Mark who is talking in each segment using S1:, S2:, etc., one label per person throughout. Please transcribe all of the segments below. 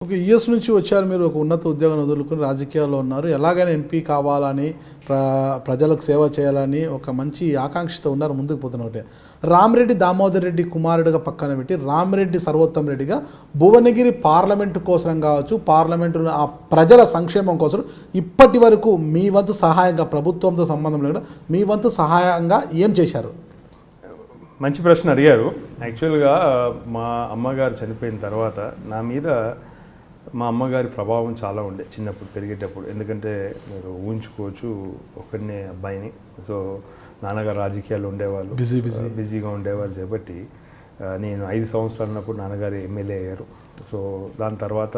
S1: ఒక యూఎస్ నుంచి వచ్చారు మీరు, ఒక ఉన్నత ఉద్యోగం వదులుకుని రాజకీయాల్లో ఉన్నారు. ఎలాగైనా ఎంపీ కావాలని, ప్రజలకు సేవ చేయాలని ఒక మంచి ఆకాంక్షతో ఉన్నారు, ముందుకు పోతున్న ఒకటే. రామిరెడ్డి దామోదర్ రెడ్డి కుమారుడిగా పక్కన పెట్టి రామిరెడ్డి సర్వోత్తమ్ రెడ్డిగా భువనగిరి పార్లమెంటు కోసం కావచ్చు, పార్లమెంటు ఆ ప్రజల సంక్షేమం కోసం ఇప్పటి వరకు మీ వంతు సహాయంగా, ప్రభుత్వంతో సంబంధం లేకుండా మీ వంతు సహాయంగా ఏం చేశారు?
S2: మంచి ప్రశ్న అడిగారు. యాక్చువల్గా మా అమ్మగారు చనిపోయిన తర్వాత నా మీద మా అమ్మగారి ప్రభావం చాలా ఉండే చిన్నప్పుడు పెరిగేటప్పుడు. ఎందుకంటే మీరు ఊహించుకోవచ్చు, ఒక్కడనే అబ్బాయిని. సో నాన్నగారు రాజకీయాల్లో ఉండేవాళ్ళు, బిజీగా ఉండేవాళ్ళు కాబట్టి నేను 5 సంవత్సరాలు ఉన్నప్పుడు నాన్నగారు ఎమ్మెల్యే అయ్యారు. సో దాని తర్వాత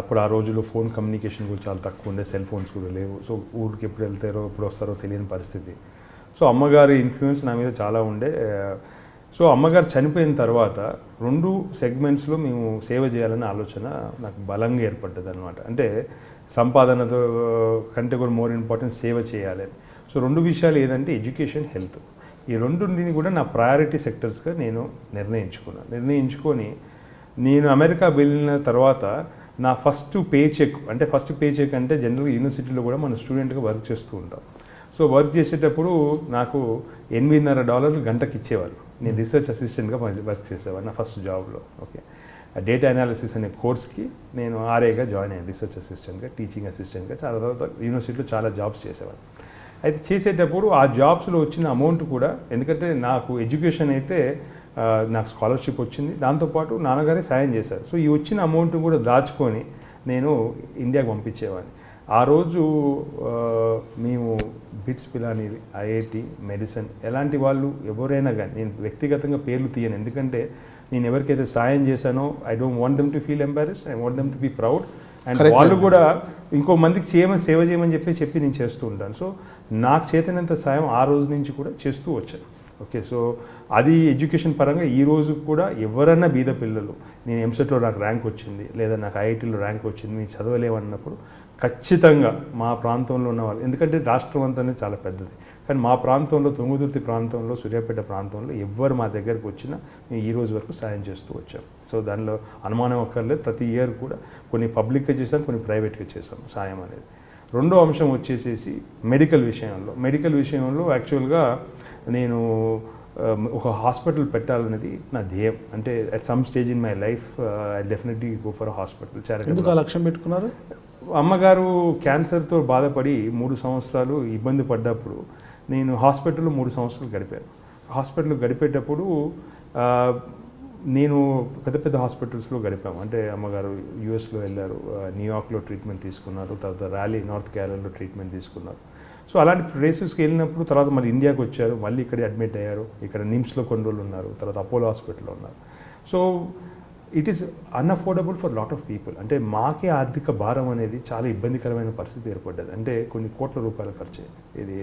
S2: అప్పుడు ఆ రోజుల్లో ఫోన్ కమ్యూనికేషన్ కూడా చాలా తక్కువ ఉండే, సెల్ ఫోన్స్ కూడా లేవు. సో ఊరికి ఎప్పుడు వెళ్తారో ఎప్పుడు వస్తారో తెలియని పరిస్థితి. సో అమ్మగారి ఇన్ఫ్లుయెన్స్ నా మీద చాలా ఉండే. సో అమ్మగారు చనిపోయిన తర్వాత 2 సెగ్మెంట్స్లో మేము సేవ చేయాలనే ఆలోచన నాకు బలంగా ఏర్పడ్డది అనమాట. అంటే సంపాదనతో కంటే కూడా మోర్ ఇంపార్టెంట్ సేవ చేయాలని. సో 2 విషయాలు ఏదంటే ఎడ్యుకేషన్, హెల్త్. ఈ 2 కూడా నా ప్రయారిటీ సెక్టర్స్గా నేను నిర్ణయించుకొని నేను అమెరికా వెళ్ళిన తర్వాత నా ఫస్ట్ పే చెక్ అంటే జనరల్గా యూనివర్సిటీలో కూడా మన స్టూడెంట్గా వర్క్ చేస్తూ ఉంటాం. సో వర్క్ చేసేటప్పుడు నాకు $8.5 గంటకి ఇచ్చేవాళ్ళు. నేను రీసెర్చ్ అసిస్టెంట్గా వర్క్ చేసేవాడిని నా ఫస్ట్ జాబ్లో. ఓకే, డేటా అనాలిసిస్ అనే కోర్స్కి నేను ఆర్ఏగా జాయిన్ అయ్యాను, రీసెర్చ్ అసిస్టెంట్గా, టీచింగ్ అసిస్టెంట్గా. చాలా తర్వాత యూనివర్సిటీలో చాలా జాబ్స్ చేసేవాడిని. అయితే చేసేటప్పుడు ఆ జాబ్స్లో వచ్చిన అమౌంట్ కూడా, ఎందుకంటే నాకు ఎడ్యుకేషన్ అయితే నాకు స్కాలర్షిప్ వచ్చింది, దాంతోపాటు నాన్నగారే సాయం చేశారు. సో ఈ వచ్చిన అమౌంట్ కూడా దాచుకొని నేను ఇండియాకి పంపించేవాడిని. ఆ రోజు మేము బిట్స్ పిలాని, ఐఐటి, మెడిసిన్ ఎలాంటి వాళ్ళు ఎవరైనా కానీ, నేను వ్యక్తిగతంగా పేర్లు తీయను, ఎందుకంటే నేను ఎవరికైతే సాయం చేశానో I don't want them to feel embarrassed, I want them to be proud. And వాళ్ళు కూడా ఇంకో మందికి సేవ చేయమని చెప్పి నేను చేస్తూ ఉంటాను. సో నాకు చేతనంత సాయం ఆ రోజు నుంచి కూడా చేస్తూ వచ్చాను. ఓకే, సో అది ఎడ్యుకేషన్ పరంగా ఈ రోజు కూడా ఎవరన్నా బీద పిల్లలు, నేను ఎంసెట్లో నాకు ర్యాంక్ వచ్చింది లేదా నాకు ఐఐటీలో ర్యాంక్ వచ్చింది, నేను చదవలేమన్నప్పుడు ఖచ్చితంగా మా ప్రాంతంలో ఉన్న వాళ్ళు, ఎందుకంటే రాష్ట్రం అంతా చాలా పెద్దది, కానీ మా ప్రాంతంలో, తుంగతుర్తి ప్రాంతంలో, సూర్యాపేట ప్రాంతంలో ఎవరు మా దగ్గరకు వచ్చినా మేము ఈ రోజు వరకు సాయం చేస్తూ వచ్చాం. సో దానిలో అనుమానం అక్కర్లేదు. ప్రతి ఇయర్ కూడా కొన్ని పబ్లిక్గా చేసాం, కొన్ని ప్రైవేట్గా చేసాం సాయం అనేది. రెండో అంశం వచ్చేసేసి మెడికల్ విషయంలో యాక్చువల్గా నేను ఒక హాస్పిటల్ పెట్టాలనేది నా ధ్యేయం. అంటే at some stage in my life I definitely go for hospital.
S1: ఎందుకు ఆ లక్ష్యం పెట్టుకున్నారు?
S2: అమ్మగారు క్యాన్సర్తో బాధపడి 3 సంవత్సరాలు ఇబ్బంది పడ్డప్పుడు నేను హాస్పిటల్లో 3 సంవత్సరాలు గడిపాను. హాస్పిటల్లో గడిపేటప్పుడు నేను పెద్ద హాస్పిటల్స్లో గడిపాము. అంటే అమ్మగారు యూఎస్లో వెళ్ళారు, న్యూయార్క్లో ట్రీట్మెంట్ తీసుకున్నారు, తర్వాత ర్యాలీ, నార్త్ క్యారోలినాలో ట్రీట్మెంట్ తీసుకున్నారు. సో అలాంటి ప్లేసెస్కి వెళ్ళినప్పుడు తర్వాత మళ్ళీ ఇండియాకి వచ్చారు, మళ్ళీ ఇక్కడ అడ్మిట్ అయ్యారు. ఇక్కడ నిమ్స్లో కొన్ని రోజులు ఉన్నారు, తర్వాత అపోలో హాస్పిటల్లో ఉన్నారు. So it is అన్అఫోర్డబుల్ for lot of people. అంటే మాకే ఆర్థిక భారం అనేది చాలా ఇబ్బందికరమైన పరిస్థితి ఏర్పడ్డది. అంటే కొన్ని కోట్ల రూపాయలు ఖర్చు అయ్యింది ఇది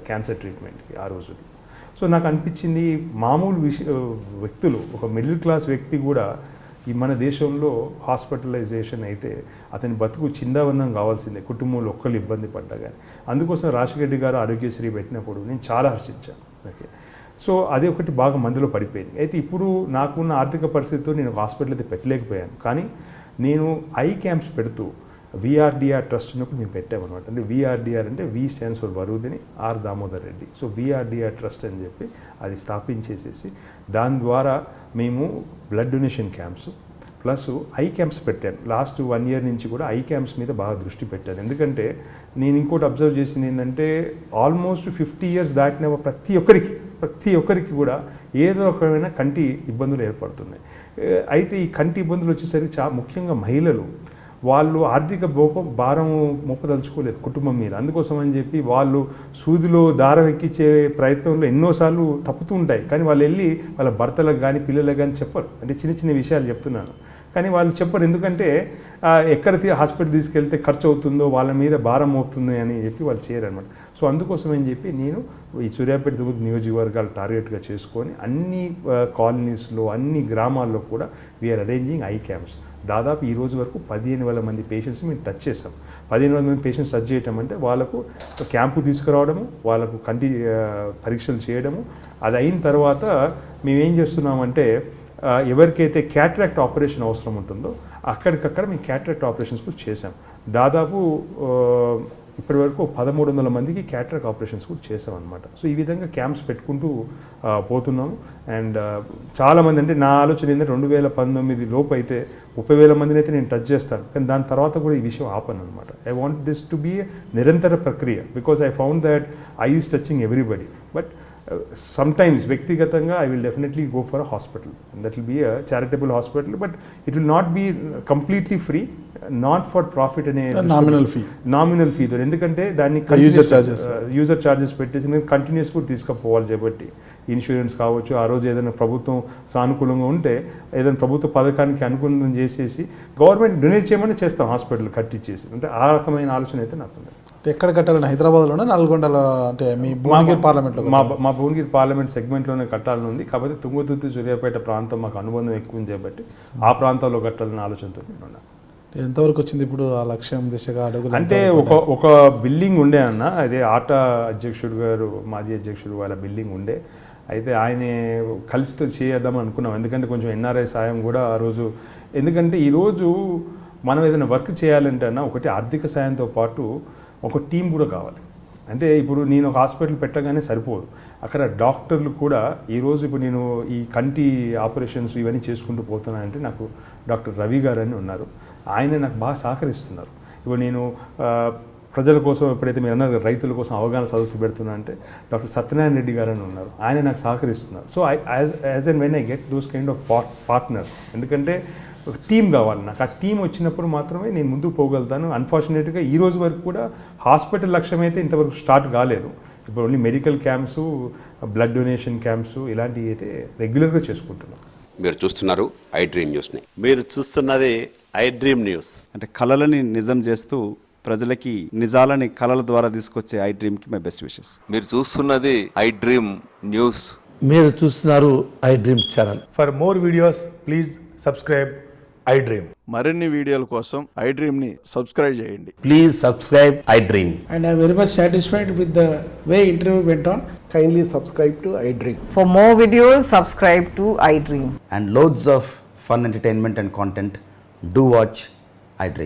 S2: క్యాన్సర్ ట్రీట్మెంట్కి ఆ రోజులు. సో నాకు అనిపించింది, మామూలు వ్యక్తులు, ఒక మిడిల్ క్లాస్ వ్యక్తి కూడా ఈ మన దేశంలో హాస్పిటలైజేషన్ అయితే అతని బతుకు చిందావందం కావాల్సిందే, కుటుంబంలో ఒక్కళ్ళు ఇబ్బంది పడ్డా కానీ. అందుకోసం రాజశేఖర్ గారు ఆరోగ్యశ్రీ పెట్టినప్పుడు నేను చాలా హర్షించాను. ఓకే, సో అది ఒకటి బాగా మందిలో పడిపోయింది. అయితే ఇప్పుడు నాకున్న ఆర్థిక పరిస్థితితో నేను హాస్పిటల్ అయితే పెట్టలేకపోయాను, కానీ నేను ఐ క్యాంప్స్ పెడుతూ విఆర్డిఆర్ ట్రస్ట్ ఉన్నప్పుడు మేము పెట్టామన్నమాట. అంటే విఆర్డిఆర్ అంటే V stands for Varudini, R Damodar Reddy. So VRDR trust అని చెప్పి అది స్థాపించేసేసి దాని ద్వారా మేము blood donation camps plus eye camps పెట్టాను. లాస్ట్ 1 year నుంచి కూడా ఐ క్యాంప్స్ మీద బాగా దృష్టి పెట్టాను. ఎందుకంటే నేను ఇంకోటి అబ్జర్వ్ చేసింది ఏంటంటే, ఆల్మోస్ట్ 50 years దాటిన ప్రతి ఒక్కరికి కూడా ఏదో ఒకమైన కంటి ఇబ్బందులు ఏర్పడుతున్నాయి. అయితే ఈ కంటి ఇబ్బందులు వచ్చేసరికి ముఖ్యంగా మహిళలు, వాళ్ళు ఆర్థిక భారం మోపదలుచుకోలేదు కుటుంబం మీద. అందుకోసం అని చెప్పి వాళ్ళు సూదిలో దారం ఎక్కించే ప్రయత్నంలో ఎన్నోసార్లు తప్పుతూ ఉంటాయి, కానీ వాళ్ళు వెళ్ళి వాళ్ళ భర్తలకు కానీ పిల్లలకు కానీ చెప్పరు. అంటే చిన్న విషయాలు చెప్తున్నాను, కానీ వాళ్ళు చెప్పరు. ఎందుకంటే ఎక్కడ హాస్పిటల్ తీసుకెళ్తే ఖర్చు అవుతుందో, వాళ్ళ మీద భారం మోపుతుంది అని చెప్పి వాళ్ళు చేయరు అనమాట. సో అందుకోసం అని చెప్పి నేను ఈ సూర్యాపేట నియోజకవర్గాలు టార్గెట్గా చేసుకొని అన్ని కాలనీస్లో, అన్ని గ్రామాల్లో కూడా వీఆర్ అరేంజింగ్ ఐ క్యాంప్స్. దాదాపు ఈ రోజు వరకు 15,000 మంది పేషెంట్స్ మేము టచ్ చేసాం. 15,000 మంది పేషెంట్స్ టచ్ చేయటం అంటే వాళ్ళకు క్యాంపు తీసుకురావడము, వాళ్ళకు కంటి పరీక్షలు చేయడము. అది అయిన తర్వాత మేమేం చేస్తున్నామంటే, ఎవరికైతే క్యాటరాక్ట్ ఆపరేషన్ అవసరం ఉంటుందో అక్కడికక్కడ మేము క్యాటరాక్ట్ ఆపరేషన్స్ కూడా చేసాం. దాదాపు ఇప్పటి వరకు 1300 మందికి క్యాటరాక్ట్ ఆపరేషన్స్ కూడా చేసాం అనమాట. సో ఈ విధంగా క్యాంప్స్ పెట్టుకుంటూ పోతున్నాము. అండ్ చాలామంది, అంటే నా ఆలోచన ఏంటంటే 2019 లోపు అయితే 30,000 మందిని అయితే నేను టచ్ చేస్తాను, కానీ దాని తర్వాత కూడా ఈ విషయం ఆపను అనమాట. I want this to be నిరంతర ప్రక్రియ, because I found that I is touching everybody. But sometimes వ్యక్తిగతంగా I will definitely go for a hospital, that will be a charitable hospital, but it will not be completely free, not for profit అనే nominal fee. ఎందుకంటే దాన్ని user charges పెట్టేసి continuous కూడా తీసుకుపోవాలి కాబట్టి, insurance కావచ్చు, ఆ రోజు ఏదైనా ప్రభుత్వం సానుకూలంగా ఉంటే ఏదైనా ప్రభుత్వ పథకానికి అనుకూలం చేసేసి గవర్నమెంట్ డొనేట్ చేయమని చేస్తాం, హాస్పిటల్ కట్టించేసి. అంటే ఆ రకమైన ఆలోచన అయితే నాకు ఉంది.
S1: ఎక్కడ కట్టాలని? హైదరాబాద్లోనే, నల్గొండలో, అంటే మీ భువనగిరి పార్లమెంట్లో?
S2: మా భువనగిరి పార్లమెంట్ సెగ్మెంట్లోనే కట్టాలని ఉంది. కాకపోతే తుంగతుర్తి సూర్యాపేట ప్రాంతం మాకు అనుబంధం ఎక్కువ ఉంది కాబట్టి ఆ ప్రాంతాల్లో కట్టాలని ఆలోచనతో ఉన్నాను.
S1: ఎంతవరకు వచ్చింది ఇప్పుడు ఆ లక్ష్యం దిశగా అడుగులు?
S2: అంటే ఒక బిల్డింగ్ ఉండే అన్న, అదే ఆటా అధ్యక్షుడు గారు, మాజీ అధ్యక్షుడు వాళ్ళ బిల్డింగ్ ఉండే. అయితే ఆయన కలిసి చేద్దాం అనుకున్నాం, ఎందుకంటే కొంచెం ఎన్ఆర్ఐ సాయం కూడా ఆ రోజు. ఎందుకంటే ఈరోజు మనం ఏదైనా వర్క్ చేయాలంటే అన్న, ఒకటి ఆర్థిక సాయంతో పాటు ఒక టీం కూడా కావాలి. అంటే ఇప్పుడు నేను ఒక హాస్పిటల్ పెట్టగానే సరిపోదు, అక్కడ డాక్టర్లు కూడా. ఈరోజు ఇప్పుడు నేను ఈ కంటి ఆపరేషన్స్ ఇవన్నీ చేసుకుంటూ పోతున్నానంటే నాకు డాక్టర్ రవి గారు అని ఉన్నారు, ఆయన నాకు బాగా సహకరిస్తున్నారు. ఇప్పుడు నేను ప్రజల కోసం ఎప్పుడైతే మీరు అన్నారు రైతుల కోసం అవగాహన సదస్సు పెడుతున్నా అంటే డాక్టర్ సత్యనారాయణ రెడ్డి గారు అని ఉన్నారు, ఆయన నాకు సహకరిస్తున్నారు. So as and when I get those kind of partners, ఎందుకంటే ఒక టీం కావాలి నాకు. ఆ టీం వచ్చినప్పుడు మాత్రమే నేను ముందుకు పోగలుగుతాను. అన్ఫార్చునేట్గా ఈ రోజు వరకు కూడా హాస్పిటల్ లక్ష్యం అయితే ఇంతవరకు స్టార్ట్ కాలేదు. ఇప్పుడు only medical camps, blood donation camps ఇలాంటివి అయితే రెగ్యులర్గా చేసుకుంటున్నాం.
S3: మీరు చూస్తున్నారు ఐ డ్రీమ్ న్యూస్ని. మీరు చూస్తున్నది ఐ డ్రీమ్ న్యూస్.
S4: అంటే కళలని నిజం చేస్తూ ప్రజలకి నిజాలని కళల ద్వారా తీసుకొచ్చే ఐ డ్రీమ్కి మై బెస్ట్ విషెస్.
S5: మీరు చూస్తున్నది ఐ డ్రీమ్ న్యూస్.
S6: మీరు చూస్తున్నారు I dream channel.
S7: For more videos, please subscribe I Dream.
S5: మరిన్ని వీడియోల కోసం ఐ డ్రీమ్ ని సబ్స్క్రైబ్ చేయండి.
S6: Please subscribe I dream.
S8: And I'm very much satisfied with the way interview went on.
S7: Kindly subscribe to I Dream.
S9: For more videos, subscribe to iDream.
S6: And loads of fun entertainment and content. Do watch I Dream.